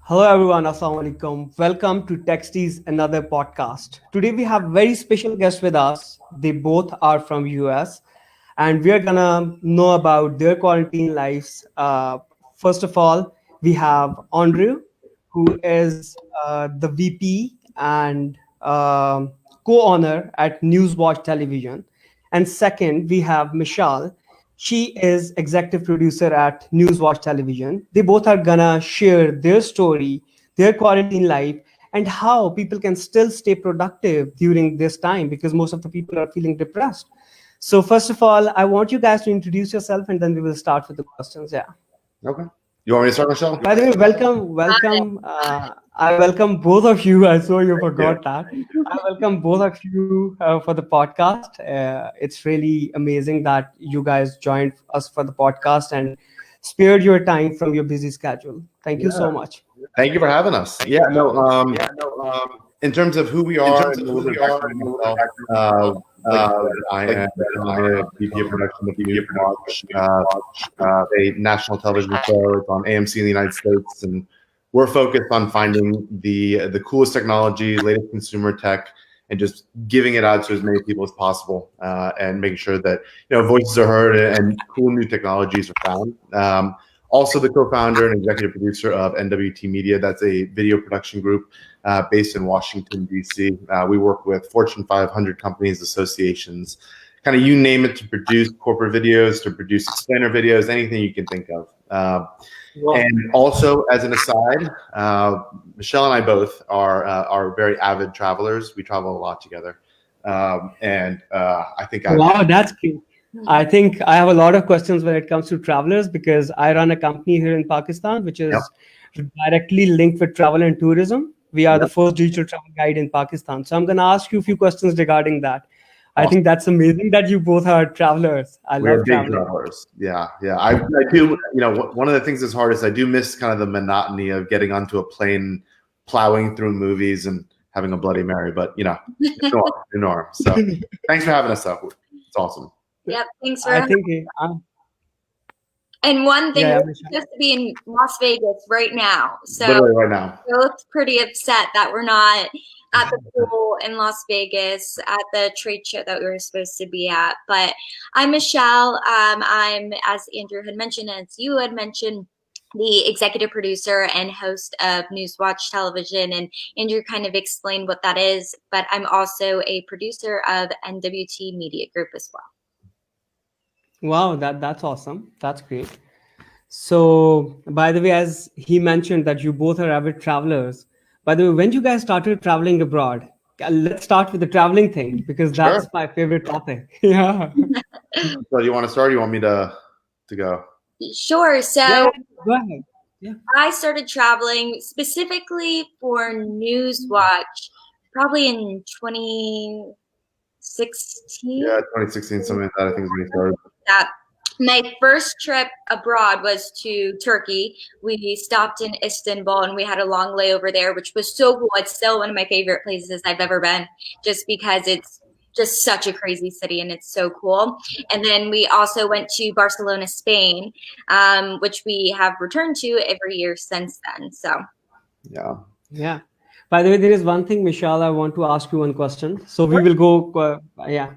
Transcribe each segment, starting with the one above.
Hello everyone, Assalamu alaikum. Welcome to Texte's another podcast. Today we have very special guests with us. They both are from US, and we are gonna know about their quarantine lives. First of all, we have Andrew, who is the VP and co-owner at Newswatch Television, and second we have Michelle. She is executive producer at Newswatch Television. They both are gonna share their story, their quarantine life, and how people can still stay productive during this time because most of the people are feeling depressed. So first of all, I want you guys to introduce yourself, and then we will start with the questions. Yeah. Okay. You want me to start, Michelle? By the way, welcome. I welcome both of you. I saw you Yeah. forgot that. I welcome both of you for the podcast. It's really amazing that you guys joined us for the podcast and spared your time from your busy schedule. Thank you so Yeah. much. Thank you for having us. Yeah. No. In terms of who we are and a little bit of background on myself, like I said, I am the VP of production with Newswatch, a national television show. It's on AMC in the United States, and we're focused on finding the coolest technology, latest consumer tech, and just giving it out to as many people as possible, and making sure that voices are heard and cool new technologies are found. Also, the co-founder and executive producer of NWT Media. That's a video production group based in Washington, D.C. We work with Fortune 500 companies, associations, kind of you name it, to produce corporate videos, to produce explainer videos, anything you can think of. And also, as an aside, Michelle and I both are very avid travelers. We travel a lot together, and I think Wow, that's great. I think I have a lot of questions when it comes to travelers because I run a company here in Pakistan, which Yep. is directly linked with travel and tourism. We are the Yep. first digital travel guide in Pakistan. So I'm going to ask you a few questions regarding that. I Awesome. think that's amazing that you both are travelers. I We are love big traveling. travelers. Yeah, yeah. I do. One of the things that's hard is I do miss kind of the monotony of getting onto a plane, plowing through movies, and having a Bloody Mary. But new norm. So thanks for having us up. It's awesome. Yep, thanks for I having think, And one thing, yeah, we're Michelle. supposed to be in Las Vegas right now. So Literally right now. we're both pretty upset that we're not at the pool in Las Vegas at the trade show that we were supposed to be at. But I'm Michelle. I'm, as Andrew had mentioned, as you had mentioned, the executive producer and host of Newswatch Television. And Andrew kind of explained what that is. But I'm also a producer of NWT Media Group as well. Wow, that's awesome. That's great. So, by the way, as he mentioned that you both are avid travelers, by the way, when you guys started traveling abroad, let's start with the traveling thing because Sure. that's my favorite topic. Yeah. So you want to start? Or you want me to go? Sure. So Yeah, go ahead. Yeah. I started traveling specifically for Newswatch probably in 2016. Yeah, 2016, something like that. I think is when we started. That my first trip abroad was to Turkey. We stopped in Istanbul and we had a long layover there, which was so cool. It's still one of my favorite places I've ever been, just because it's just such a crazy city and it's so cool. And then we also went to Barcelona, Spain, which we have returned to every year since then. So Yeah. Yeah. By the way, there is one thing, Michelle, I want to ask you one question. So we will go, yeah.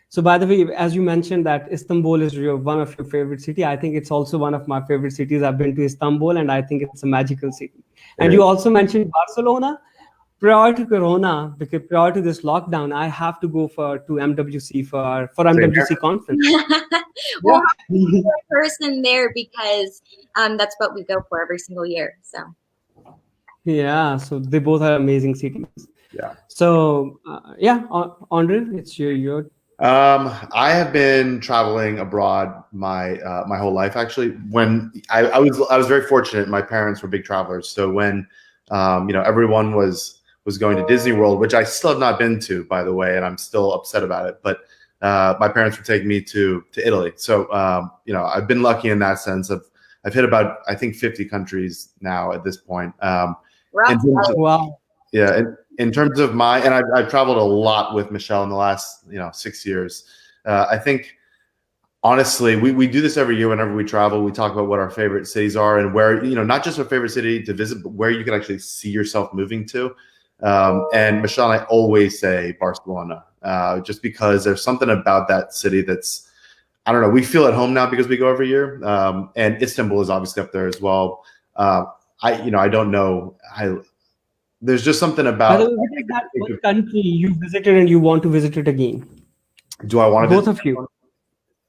So by the way, as you mentioned that Istanbul is one of your favorite city, I think it's also one of my favorite cities. I've been to Istanbul and I think it's a magical city. And you also mentioned Barcelona. Prior to Corona, because prior to this lockdown, I have to go to MWC for MWC conference. Well, I'm a person there because that's what we go for every single year. So Yeah, so they both are amazing cities. Yeah. So Andre, it's your. I have been traveling abroad my whole life. Actually, when I was very fortunate. My parents were big travelers, so when everyone was going to Disney World, which I still have not been to, by the way, and I'm still upset about it. But my parents were taking me to Italy, so I've been lucky in that sense. I've hit about, I think, 50 countries now at this point. Wow. Yeah, in terms of and I've traveled a lot with Michelle in the last 6 years. I think Honestly, we do this every year whenever we travel. We talk about what our favorite cities are and where, not just our favorite city to visit, but where you can actually see yourself moving to. And Michelle and I always say Barcelona, just because there's something about that city that's, I don't know, we feel at home now because we go every year. And Istanbul is obviously up there as well. I don't know. There's just something about. By the way, what is that one country you visited and you want to visit it again? Do I want to Both visit? of you?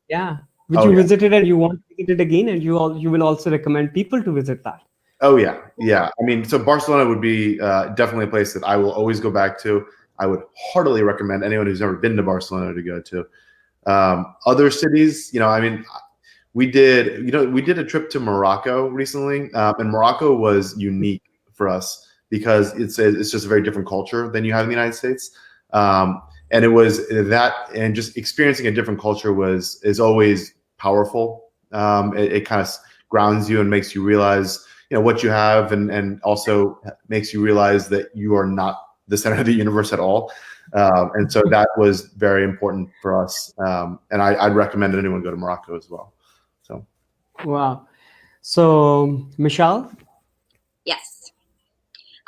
Yeah, which you visited and you want to visit it again, and you will also recommend people to visit that. Oh yeah. I mean, so Barcelona would be definitely a place that I will always go back to. I would heartily recommend anyone who's never been to Barcelona to go to. Other cities, I mean, we did a trip to Morocco recently, and Morocco was unique for us because it's just a very different culture than you have in the United States. And it was that, and just experiencing a different culture is always powerful. It kind of grounds you and makes you realize, what you have, and also makes you realize that you are not the center of the universe at all. And so that was very important for us. And I'd recommend anyone go to Morocco as well. So. Wow. So, Michelle? Yes.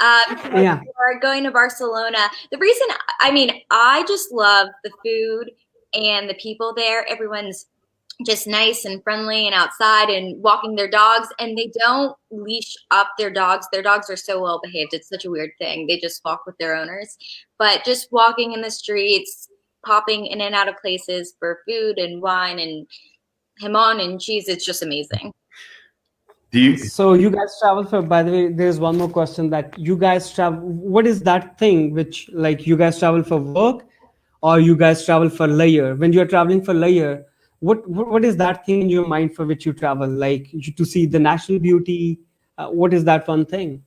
Yeah. For going to Barcelona, the reason, I just love the food and the people there. Everyone's just nice and friendly and outside and walking their dogs, and they don't leash up their dogs. Their dogs are so well behaved. It's such a weird thing. They just walk with their owners. But just walking in the streets, popping in and out of places for food and wine and jamon and cheese, it's just amazing. So you guys travel for, by the way, there's one more question that you guys travel. What is that thing which, like, you guys travel for work or you guys travel for leisure? When you're traveling for leisure, what is that thing in your mind for which you travel? Like, to see the natural beauty? What is that one thing?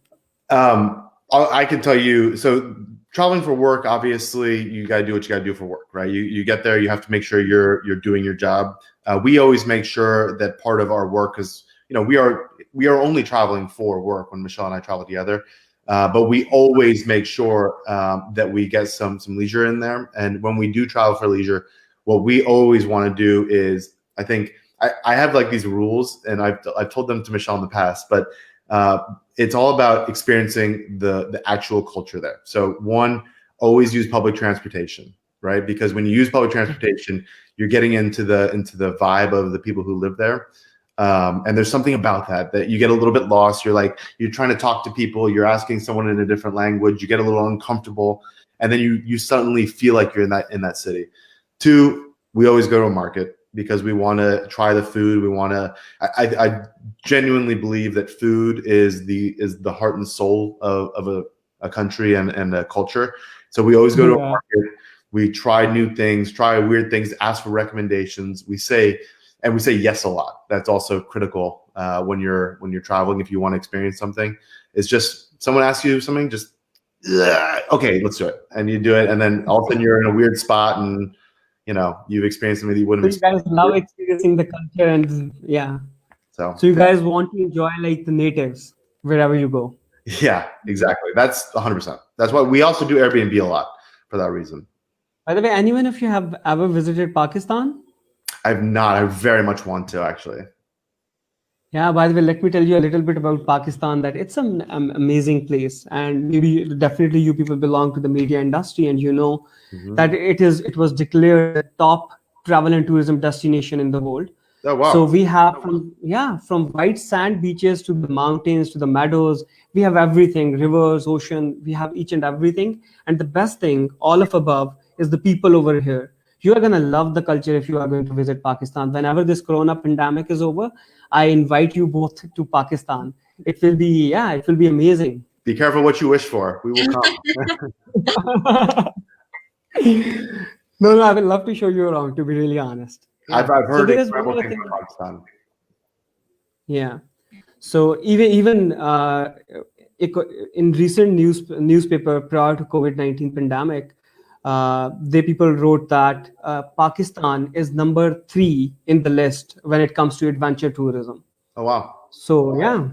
I can tell you, so traveling for work, obviously you got to do what you got to do for work, right? You get there, you have to make sure you're doing your job. We always make sure that part of our work is, we are only traveling for work when Michelle and I travel together. But we always make sure that we get some leisure in there. And when we do travel for leisure, what we always want to do is, I think I have like these rules, and I've told them to Michelle in the past, but it's all about experiencing the actual culture there. So one, always use public transportation, right? Because when you use public transportation, you're getting into the vibe of the people who live there. And there's something about that you get a little bit lost. You're trying to talk to people, you're asking someone in a different language, you get a little uncomfortable, and then you suddenly feel like you're in that city. Two, we always go to a market because we want to try the food. We want to. I genuinely believe that food is the heart and soul of a country and a culture. So we always go to a market. We try new things, try weird things, ask for recommendations. We say yes a lot. That's also critical when you're traveling. If you want to experience something, it's just someone asks you something, just okay, let's do it, and you do it, and then all of a sudden you're in a weird spot, and you've experienced something that you wouldn't. So you guys love experiencing the culture, and yeah. So you guys want to enjoy like the natives wherever you go. Yeah, exactly. That's 100%. That's why we also do Airbnb a lot for that reason. By the way, anyone of you have ever visited Pakistan? I've not. I very much want to, actually. Yeah, by the way, let me tell you a little bit about Pakistan, that it's an amazing place. And maybe definitely you people belong to the media industry, and that it was declared the top travel and tourism destination in the world. Oh, wow. So we have from white sand beaches to the mountains to the meadows, we have everything, rivers, ocean, we have each and everything. And the best thing, all of above, is the people over here. You are going to love the culture if you are going to visit Pakistan. Whenever this corona pandemic is over, I invite you both to Pakistan. It will be amazing. Be careful what you wish for. We will come. No, I would love to show you around, to be really honest. Yeah. I've heard incredible things about Pakistan. Yeah. So even in recent newspaper prior to COVID-19 pandemic, people wrote that Pakistan is number 3 in the list when it comes to adventure tourism. Oh wow! So yeah,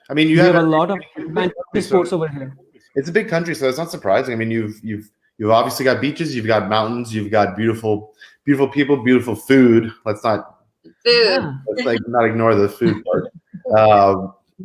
I mean, you have a lot of adventure sports over here. It's a big country, so it's not surprising. I mean, you've obviously got beaches, you've got mountains, you've got beautiful people, beautiful food. Let's not Food. Yeah. Let's like not ignore the food part.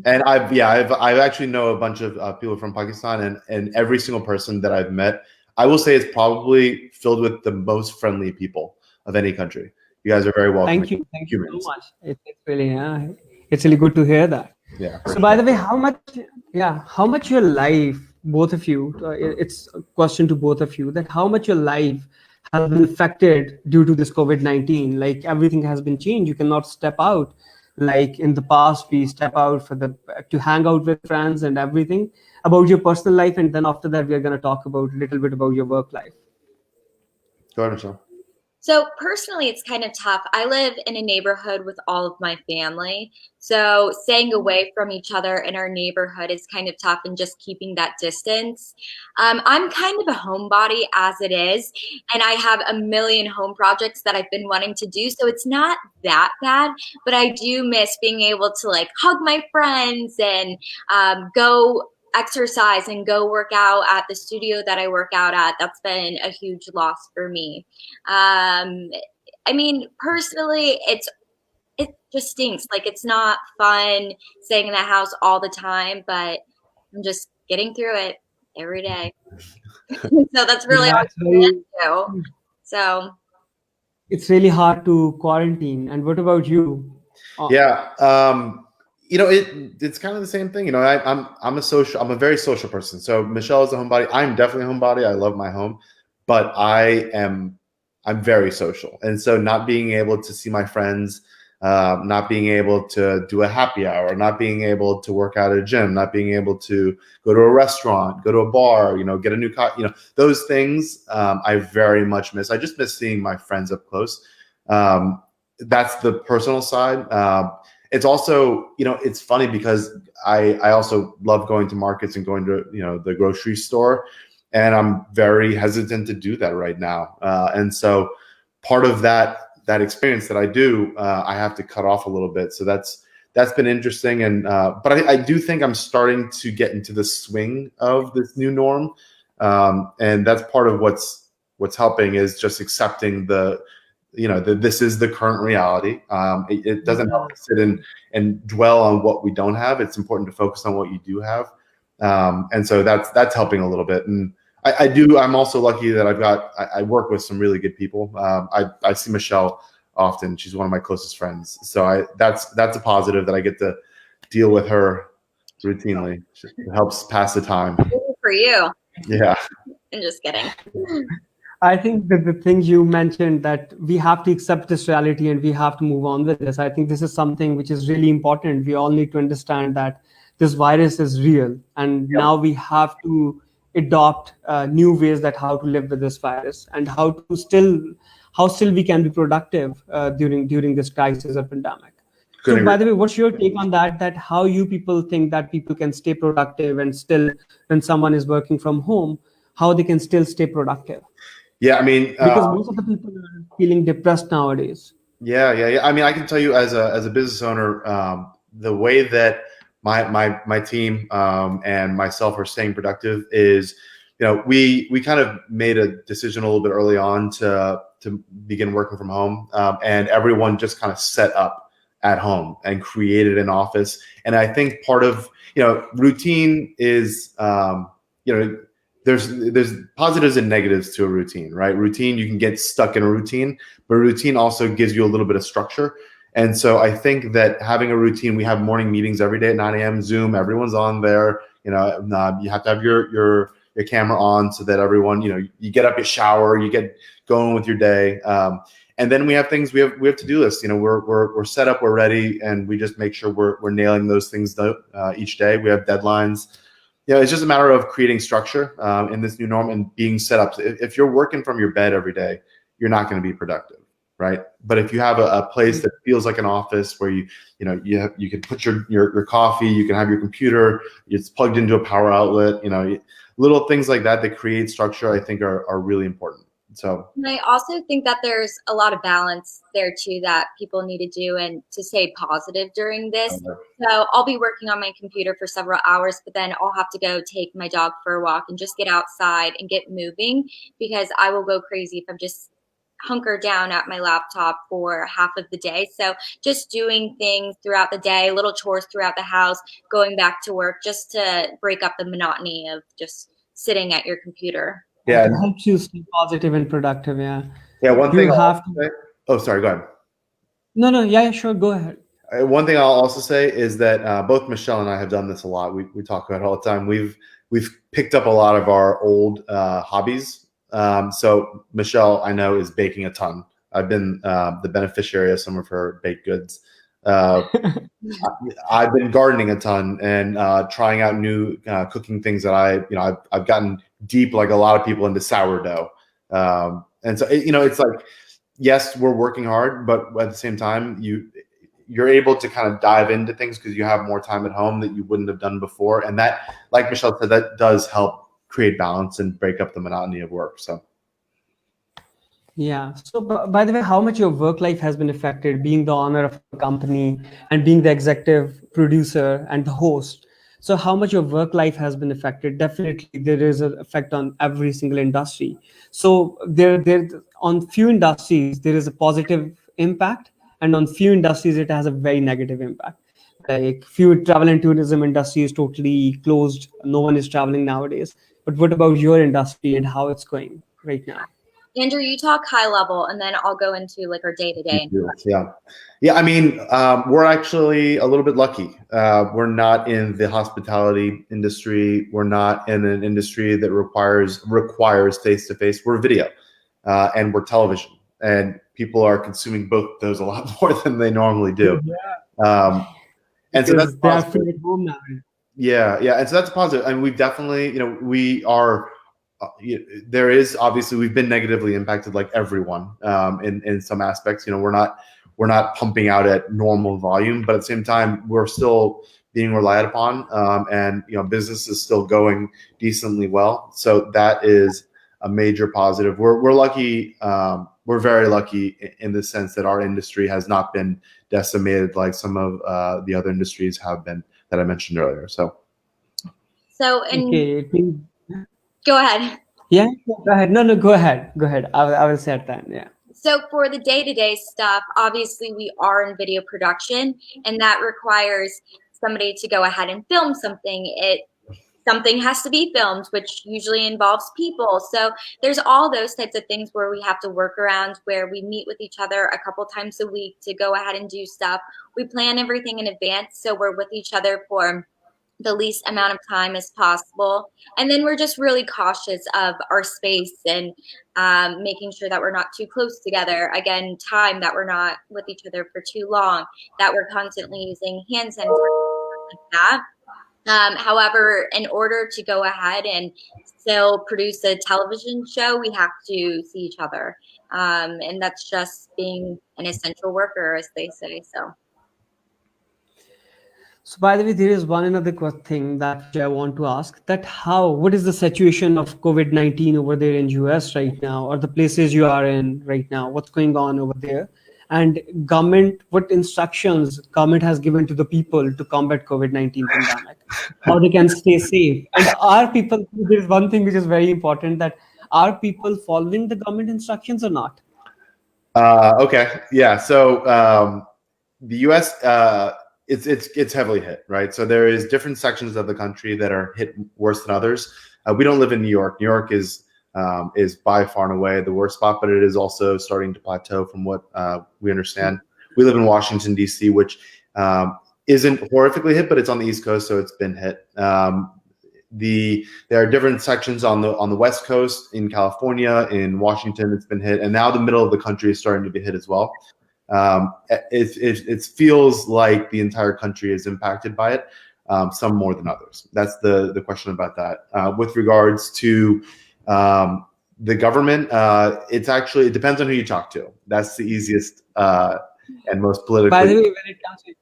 And I've actually know a bunch of people from Pakistan, and every single person that I've met, I will say it's probably filled with the most friendly people of any country. You guys are very welcoming. Thank you so Humans. much. It's really, it's really good to hear that. Yeah. For So, by sure. the way, how much your life, both of you, it's a question to both of you, that how much your life has been affected due to this COVID-19? Like everything has been changed. You cannot step out. Like in the past, we step out to hang out with friends and everything. About your personal life, and then after that, we are going to talk about a little bit about your work life. Go ahead, Michelle. So personally, it's kind of tough. I live in a neighborhood with all of my family. So staying away from each other in our neighborhood is kind of tough, and just keeping that distance. I'm kind of a homebody as it is, and I have a million home projects that I've been wanting to do. So it's not that bad, but I do miss being able to like hug my friends and go exercise and go work out at the studio that I work out at. That's been a huge loss for me. I mean, personally, it just stinks. Like it's not fun staying in the house all the time, but I'm just getting through it every day. So that's really all That's I can very, do. So it's really hard to quarantine. And what about you? Yeah. It's kind of the same thing. I'm a very social person. So Michelle is a homebody. I'm definitely a homebody. I love my home, but I'm very social. And so not being able to see my friends, not being able to do a happy hour, not being able to work out at a gym, not being able to go to a restaurant, go to a bar, get a new car, those things, I very much miss. I just miss seeing my friends up close. That's the personal side. It's also, it's funny because I also love going to markets and going to, the grocery store, and I'm very hesitant to do that right now. And so part of that experience that I do, I have to cut off a little bit. So that's been interesting. And, but I do think I'm starting to get into the swing of this new norm. And that's part of what's helping, is just accepting this is the current reality. It doesn't help to sit and dwell on what we don't have. It's important to focus on what you do have. And so that's helping a little bit. And I'm also lucky that I work with some really good people. I see Michelle often. She's one of my closest friends. So that's a positive, that I get to deal with her routinely. It helps pass the time. for you. Yeah. I'm just kidding. I think that the thing you mentioned, that we have to accept this reality and we have to move on with this. I think this is something which is really important. We all need to understand that this virus is real, and now we have to adopt new ways that how to live with this virus, and how still we can be productive during this crisis or pandemic. So, by the way, what's your take on that? That how you people think that people can stay productive, and still, when someone is working from home, how they can still stay productive? Yeah, I mean, Because most of the people are feeling depressed nowadays. Yeah. I mean, I can tell you as a business owner, the way that my team and myself are staying productive is, we kind of made a decision a little bit early on to begin working from home, and everyone just kind of set up at home and created an office. And I think part of routine is there's positives and negatives to a routine, right? Routine, you can get stuck in a routine, but routine also gives you a little bit of structure. And so I think that having a routine, we have morning meetings every day at 9 a.m. Zoom, everyone's on there. You have to have your camera on so that everyone, you get up, you shower, you get going with your day. And then we have things, we have to-do lists. We're set up, we're ready, and we just make sure we're nailing those things each day. We have deadlines. It's just a matter of creating structure in this new norm and being set up. If you're working from your bed every day, you're not going to be productive, right? But if you have a place that feels like an office where you can put your coffee, you can have your computer, it's plugged into a power outlet, little things like that create structure, I think are really important. So, and I also think that there's a lot of balance there too that people need to do, and to stay positive during this. So I'll be working on my computer for several hours, but then I'll have to go take my dog for a walk and just get outside and get moving, because I will go crazy if I'm just hunker down at my laptop for half of the day. So just doing things throughout the day, little chores throughout the house, going back to work, just to break up the monotony of just sitting at your computer. Yeah. It helps you stay positive and productive. Yeah. Yeah. One You thing. have to. Oh, sorry. Go ahead. No. Yeah, sure. Go ahead. One thing I'll also say is that both Michelle and I have done this a lot. We talk about it all the time. We've picked up a lot of our old hobbies. So Michelle, I know, is baking a ton. I've been the beneficiary of some of her baked goods. I've been gardening a ton and trying out new cooking things that I've gotten deep, like a lot of people, into sourdough. And so it's like, yes, we're working hard, but at the same time, you're able to kind of dive into things because you have more time at home that you wouldn't have done before. And that, like Michelle said, that does help create balance and break up the monotony of work. So. Yeah. So, by the way, how much your work life has been affected being the owner of a company and being the executive producer and the host? So, how much your work life has been affected? Definitely, there is an effect on every single industry. So, there on few industries there is a positive impact, and on few industries it has a very negative impact. Like few travel and tourism industry is totally closed. No one is traveling nowadays. But what about your industry and how it's going right now? Andrew, you talk high level, and then I'll go into like our day to day. Yeah. I mean, we're actually a little bit lucky. We're not in the hospitality industry. We're not in an industry that requires face to face. We're video, and we're television, and people are consuming both those a lot more than they normally do. Yeah. And so that's they are free at home now. Yeah, and so that's positive. I mean, we've definitely, we are. There is obviously, we've been negatively impacted, like everyone, in some aspects. We're not pumping out at normal volume, but at the same time, we're still being relied upon, and business is still going decently well. So that is a major positive. We're lucky. We're very lucky in the sense that our industry has not been decimated like some of the other industries have been that I mentioned earlier. So Okay. Go ahead. Yeah, go ahead. No, go ahead. Go ahead. I will say at that. Yeah. So for the day-to-day stuff, obviously we are in video production, and that requires somebody to go ahead and film something. Something has to be filmed, which usually involves people. So there's all those types of things where we have to work around, where we meet with each other a couple times a week to go ahead and do stuff. We plan everything in advance, so we're with each other for the least amount of time as possible. And then we're just really cautious of our space and making sure that we're not too close together. Again, time, that we're not with each other for too long, that we're constantly using hand sanitizer, like that. However, in order to go ahead and still produce a television show, we have to see each other. And that's just being an essential worker, as they say. So, by the way, there is one another thing that which I want to ask: that what is the situation of COVID-19 over there in US right now, or the places you are in right now? What's going on over there? And government, what instructions government has given to the people to combat COVID-19 pandemic? How they can stay safe? And are people? There is one thing which is very important: that are people following the government instructions or not? Okay. Yeah. So the U.S. It's heavily hit, right? So there is different sections of the country that are hit worse than others. We don't live in New York. New York is by far and away the worst spot, but it is also starting to plateau from what we understand. We live in Washington, D.C., which isn't horrifically hit, but it's on the East Coast, so it's been hit. There are different sections on the West Coast, in California, in Washington, it's been hit, and now the middle of the country is starting to be hit as well. It feels like the entire country is impacted by it, some more than others. That's the question about that. With regards to the government, it depends on who you talk to. That's the easiest and most politically. By the way, when it comes to,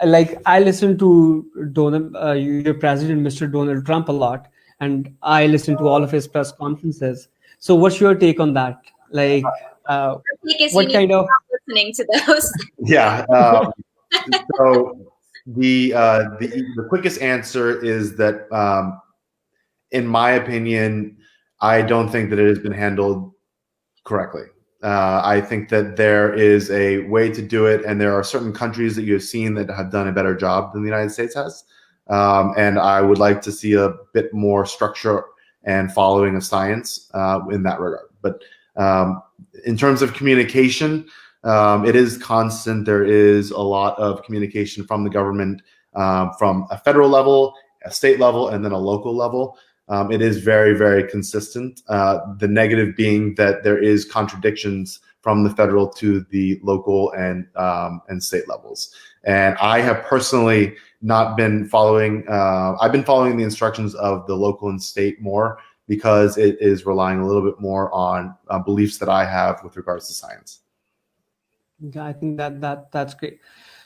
like, I listen to your president, Mr. Donald Trump, a lot, and I listen to all of his press conferences. So, what's your take on that? Like, what kind of listening to those? Yeah. So the quickest answer is that, in my opinion, I don't think that it has been handled correctly. I think that there is a way to do it, and there are certain countries that you have seen that have done a better job than the United States has. And I would like to see a bit more structure and following of science in that regard. But in terms of communication, it is constant. There is a lot of communication from the government, from a federal level, a state level, and then a local level. It is very, very consistent. The negative being that there is contradictions from the federal to the local and state levels. And I have personally not been following. I've been following the instructions of the local and state more because it is relying a little bit more on beliefs that I have with regards to science. Yeah, I think that's great.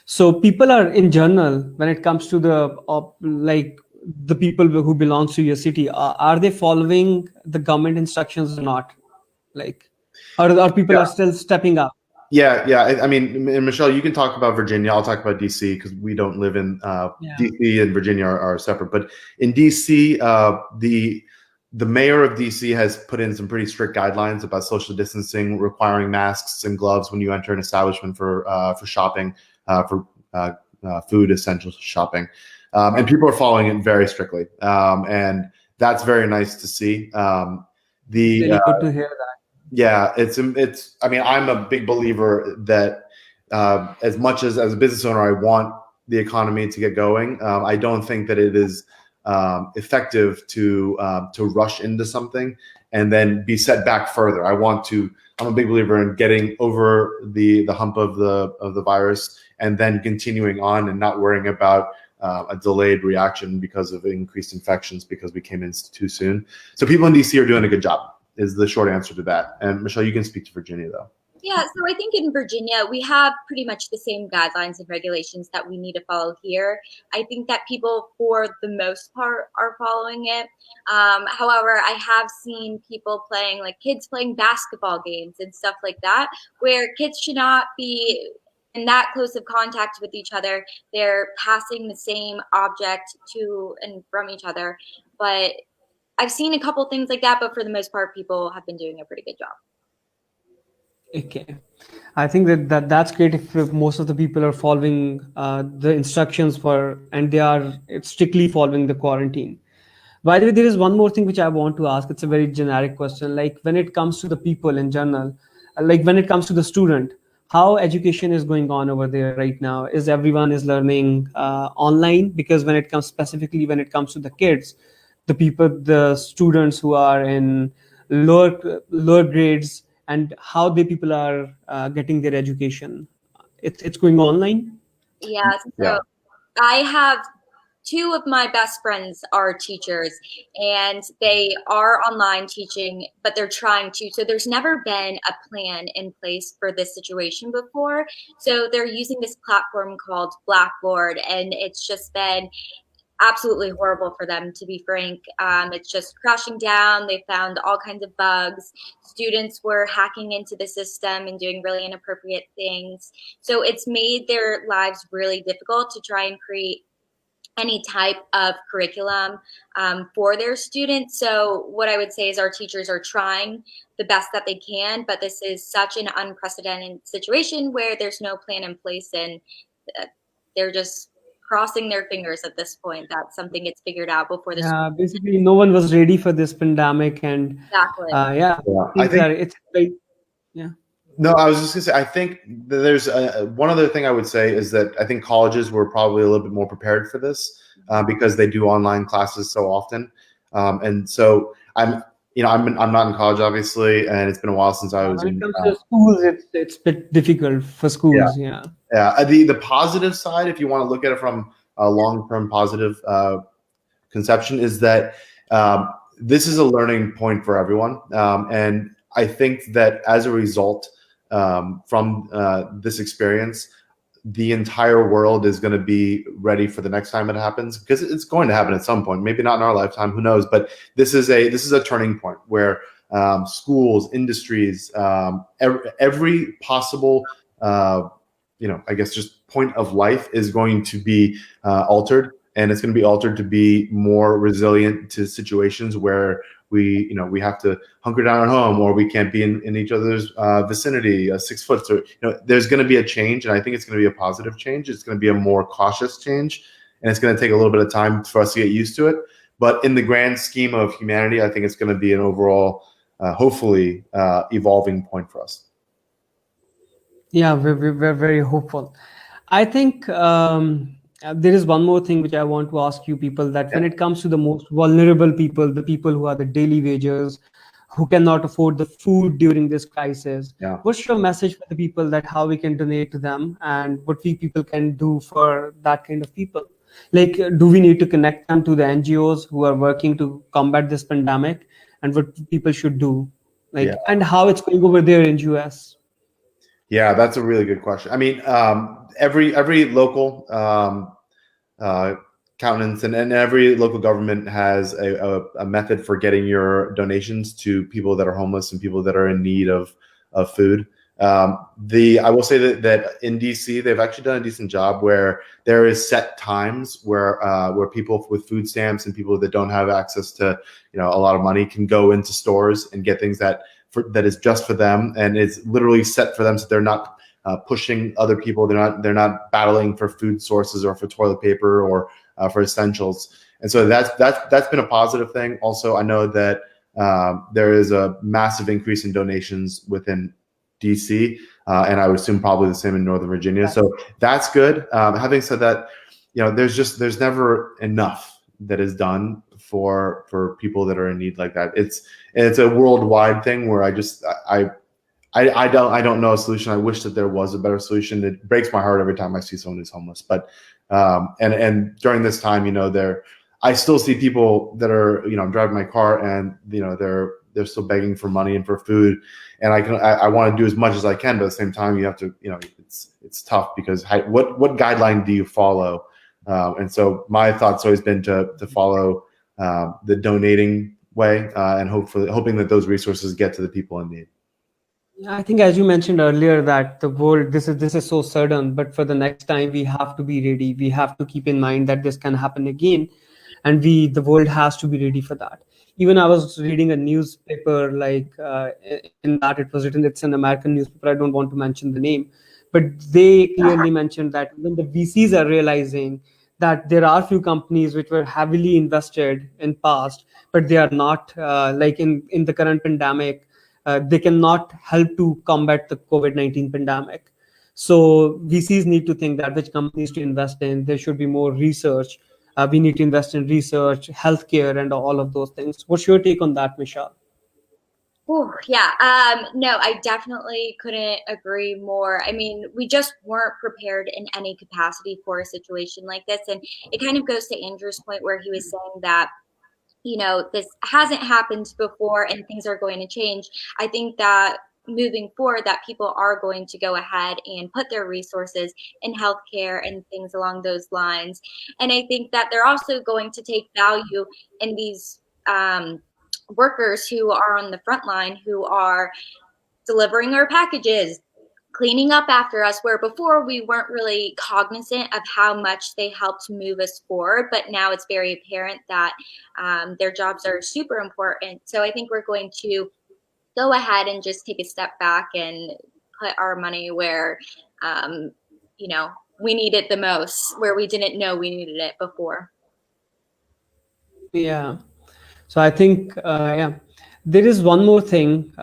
So people are in general, when it comes to the people who belongs to your city, are they following the government instructions or not? Like, or people are still stepping up? Yeah. I mean, and Michelle, you can talk about Virginia. I'll talk about DC because we don't live in DC, and Virginia are separate. But in DC, the mayor of DC has put in some pretty strict guidelines about social distancing, requiring masks and gloves when you enter an establishment for shopping, for food essential shopping, and people are following it very strictly, and that's very nice to see. Really good to hear that. Yeah, it's. I mean, I'm a big believer that as much as a business owner, I want the economy to get going. I don't think that it is effective to rush into something and then be set back further. I'm a big believer in getting over the hump of the virus and then continuing on and not worrying about a delayed reaction because of increased infections because we came in too soon. So people in DC are doing a good job, is the short answer to that. And Michelle, you can speak to Virginia though. Yeah, so I think in Virginia, we have pretty much the same guidelines and regulations that we need to follow here. I think that people, for the most part, are following it. However, I have seen people kids playing basketball games and stuff like that, where kids should not be in that close of contact with each other. They're passing the same object to and from each other. But I've seen a couple things like that, but for the most part, people have been doing a pretty good job. Okay, I think that's great if most of the people are following the instructions and they are strictly following the quarantine. By the way, there is one more thing which I want to ask. It's a very generic question. Like when it comes to the people in general, like when it comes to the student, how education is going on over there right now? Is everyone is learning online? Because when it comes to the kids, the students who are in lower grades, and how the people are getting their education, it's going online. Yeah, so I have two of my best friends are teachers, and they are online teaching, but they're trying to. So there's never been a plan in place for this situation before. So they're using this platform called Blackboard, and it's just been absolutely horrible for them, to be frank. It's just crashing down. They found all kinds of bugs. Students were hacking into the system and doing really inappropriate things. So it's made their lives really difficult to try and create any type of curriculum for their students. So what I would say is our teachers are trying the best that they can, but this is such an unprecedented situation where there's no plan in place, and they're just crossing their fingers at this point that something gets figured out before this. Basically, no one was ready for this pandemic, and exactly. No, I was just gonna say, I think there's one other thing I would say is that I think colleges were probably a little bit more prepared for this because they do online classes so often, and so I'm not in college obviously, and it's been a while since I was in schools. It's a bit difficult for schools. Yeah. The positive side, if you want to look at it from a long-term positive conception, is that this is a learning point for everyone, and I think that as a result from this experience, the entire world is going to be ready for the next time it happens, because it's going to happen at some point. Maybe not in our lifetime, who knows? But this is a turning point where schools, industries, every possible I guess just point of life is going to be altered, and it's going to be altered to be more resilient to situations where we have to hunker down at home, or we can't be in each other's vicinity, 6 foot. So there's going to be a change, and I think it's going to be a positive change. It's going to be a more cautious change, and it's going to take a little bit of time for us to get used to it. But in the grand scheme of humanity, I think it's going to be an overall, hopefully, evolving point for us. Yeah, we're very hopeful. I think there is one more thing which I want to ask you people, that when it comes to the most vulnerable people, the people who are the daily wagers, who cannot afford the food during this crisis, what's your message for the people, that how we can donate to them, and what we people can do for that kind of people? Like, do we need to connect them to the NGOs who are working to combat this pandemic, and what people should do, like, and how it's going over there in US? Yeah, that's a really good question. I mean, every local accountants and every local government has a method for getting your donations to people that are homeless and people that are in need of food. I will say that in DC, they've actually done a decent job where there is set times where people with food stamps and people that don't have access to a lot of money can go into stores and get things that is just for them, and it's literally set for them, so they're not pushing other people. They're not battling for food sources or for toilet paper or for essentials. And so that's been a positive thing. Also, I know that there is a massive increase in donations within DC, and I would assume probably the same in Northern Virginia. So that's good. Having said that, there's never enough that is done for people that are in need like that. It's a worldwide thing where I don't know a solution. I wish that there was a better solution. It breaks my heart every time I see someone who's homeless. But and during this time, I still see people that are, I'm driving my car and they're still begging for money and for food, and I want to do as much as I can, but at the same time, you have to, it's tough because what guideline do you follow? And so my thought's always been to follow the donating way, and hoping that those resources get to the people in need. I think, as you mentioned earlier, that the world, this is so sudden, but for the next time we have to be ready. We have to keep in mind that this can happen again, and the world has to be ready for that. Even I was reading a newspaper, like in that it was written, it's an American newspaper, I don't want to mention the name, but they clearly mentioned that when the VCs are realizing that there are few companies which were heavily invested in past, but they are not like in the current pandemic, they cannot help to combat the COVID-19 pandemic. So VCs need to think that which companies to invest in. There should be more research. We need to invest in research, healthcare, and all of those things. What's your take on that, Michelle? Oh, yeah. No, I definitely couldn't agree more. I mean, we just weren't prepared in any capacity for a situation like this. And it kind of goes to Andrew's point where he was saying that, this hasn't happened before and things are going to change. I think that moving forward, that people are going to go ahead and put their resources in healthcare and things along those lines. And I think that they're also going to take value in these workers who are on the front line, who are delivering our packages, cleaning up after us, where before we weren't really cognizant of how much they helped move us forward. But now it's very apparent that their jobs are super important. So I think we're going to go ahead and just take a step back and put our money where, we need it the most, where we didn't know we needed it before. Yeah. So I think, there is one more thing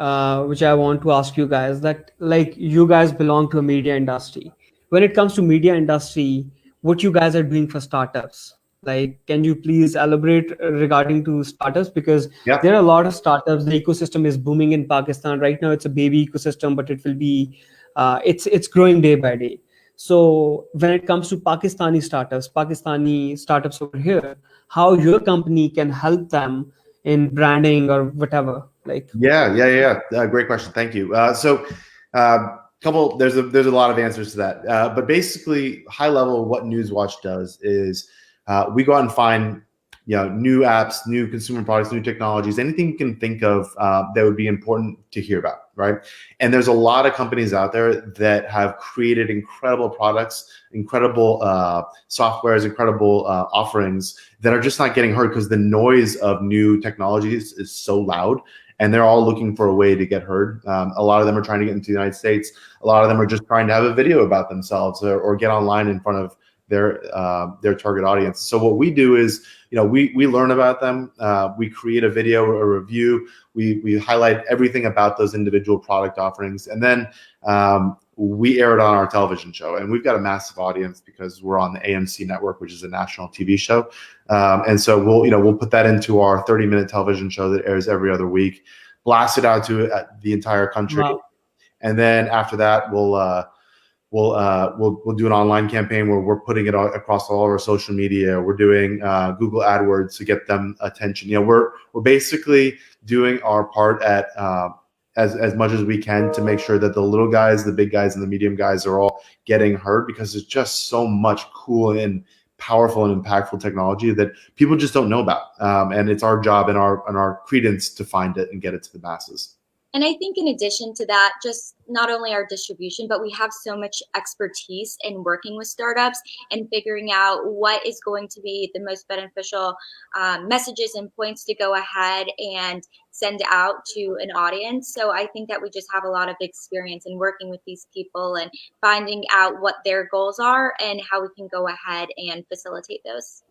which I want to ask you guys, that like you guys belong to a media industry. When it comes to media industry, what you guys are doing for startups? Like, can you please elaborate regarding to startups? Because there are a lot of startups. The ecosystem is booming in Pakistan right now. It's a baby ecosystem, but it will be, it's growing day by day. So when it comes to Pakistani startups over here, how your company can help them in branding or whatever? Like, great question. Thank you. There's a lot of answers to that, but basically, high level, what Newswatch does is we go out and find new apps, new consumer products, new technologies, anything you can think of that would be important to hear about, right? And there's a lot of companies out there that have created incredible products, incredible softwares, incredible offerings that are just not getting heard because the noise of new technologies is so loud. And they're all looking for a way to get heard. A lot of them are trying to get into the United States. A lot of them are just trying to have a video about themselves or get online in front of their target audience. So what we do is, we learn about them. We create a video or a review. We highlight everything about those individual product offerings, and then we air it on our television show. And we've got a massive audience because we're on the AMC network, which is a national TV show. And so we'll put that into our 30-minute television show that airs every other week, blast it out to the entire country. Wow. And then after that, we'll do an online campaign where we're putting it across all of our social media. We're doing Google AdWords to get them attention. We're basically doing our part at as much as we can to make sure that the little guys, the big guys, and the medium guys are all getting heard, because there's just so much cool and powerful and impactful technology that people just don't know about. And it's our job and our credence to find it and get it to the masses. And I think in addition to that, just not only our distribution, but we have so much expertise in working with startups and figuring out what is going to be the most beneficial messages and points to go ahead and send out to an audience. So I think that we just have a lot of experience in working with these people and finding out what their goals are and how we can go ahead and facilitate those.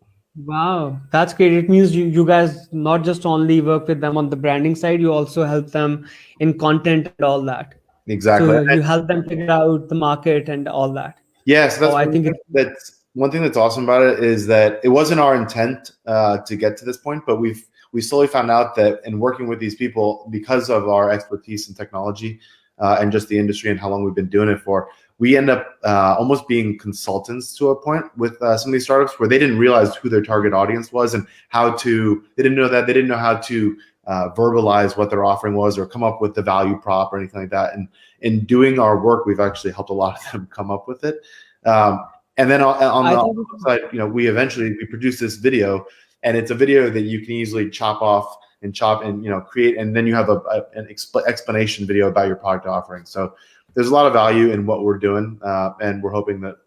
Wow, that's great. It means you guys not just only work with them on the branding side, you also help them in content and all that. Exactly. So you help them figure out the market and all that. Yes, So I think that's one thing that's awesome about it, is that it wasn't our intent to get to this point, but we slowly found out that in working with these people, because of our expertise in technology and just the industry and how long we've been doing it for, we end up almost being consultants to a point with some of these startups where they didn't realize who their target audience was and they didn't know how to verbalize what their offering was or come up with the value prop or anything like that. And in doing our work, we've actually helped a lot of them come up with it. And then on the side, we produce this video, and it's a video that you can easily chop and create, and then you have an explanation video about your product offering. So there's a lot of value in what we're doing, and we're hoping that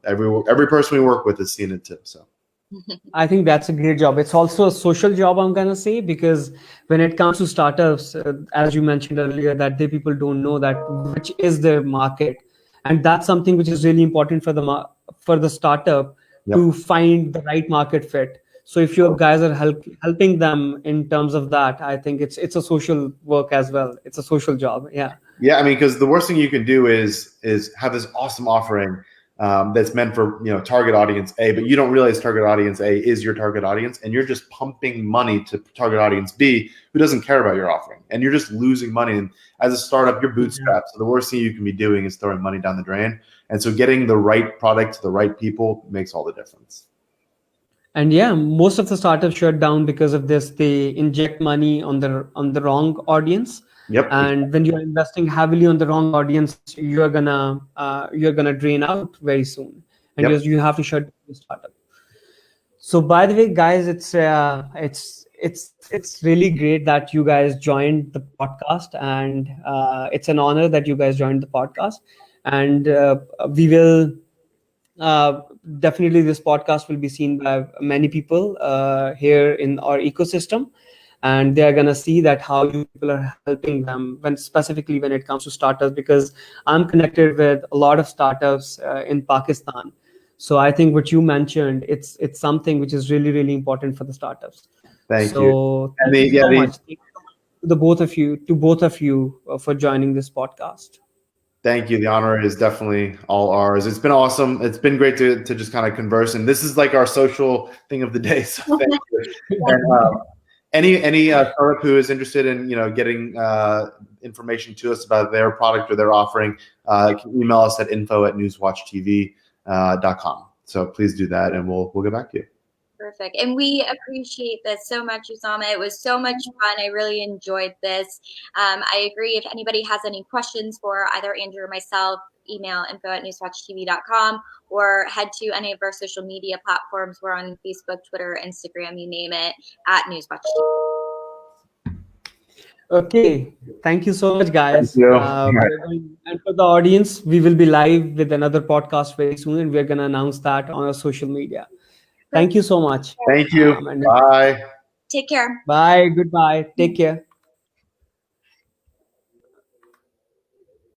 every person we work with is seeing it too. So I think that's a great job. It's also a social job, I'm gonna say, because when it comes to startups, as you mentioned earlier, that people don't know that which is their market, and that's something which is really important for the startup to find the right market fit. So if your guys are helping them in terms of that, I think it's a social work as well. It's a social job. Yeah. Yeah, I mean, because the worst thing you can do is have this awesome offering that's meant for target audience A, but you don't realize target audience A is your target audience, and you're just pumping money to target audience B, who doesn't care about your offering, and you're just losing money. And as a startup, you're bootstrapped. So the worst thing you can be doing is throwing money down the drain. And so getting the right product to the right people makes all the difference. And yeah, most of the startups shut down because of this. They inject money on the wrong audience. Yep. And when you're investing heavily on the wrong audience, you're gonna drain out very soon, and you have to shut down the startup. So by the way, guys, it's really great that you guys joined the podcast, and it's an honor that you guys joined the podcast. And we will definitely, this podcast will be seen by many people here in our ecosystem. And they're going to see that how you people are helping them specifically when it comes to startups, because I'm connected with a lot of startups in Pakistan. So I think what you mentioned, it's something which is really, really important for the startups. Thank you. So thank you so much. Thank you to both of you for joining this podcast. Thank you. The honor is definitely all ours. It's been awesome. It's been great to just kind of converse. And this is like our social thing of the day. So thank you. And, any startup who is interested in getting information to us about their product or their offering, can email us at info@newswatchtv.com. So please do that, and we'll get back to you. Perfect. And we appreciate this so much, Usama. It was so much fun. I really enjoyed this. I agree. If anybody has any questions for either Andrew or myself, email info@newswatchtv.com or head to any of our social media platforms. We're on Facebook, Twitter, Instagram, you name it, @newswatchtv. Okay, thank you so much, guys. Thank you. And for the audience, we will be live with another podcast very soon, and we're going to announce that on our social media. Thank you so much. Thank you. Bye. Take care. Bye. Goodbye. Take care.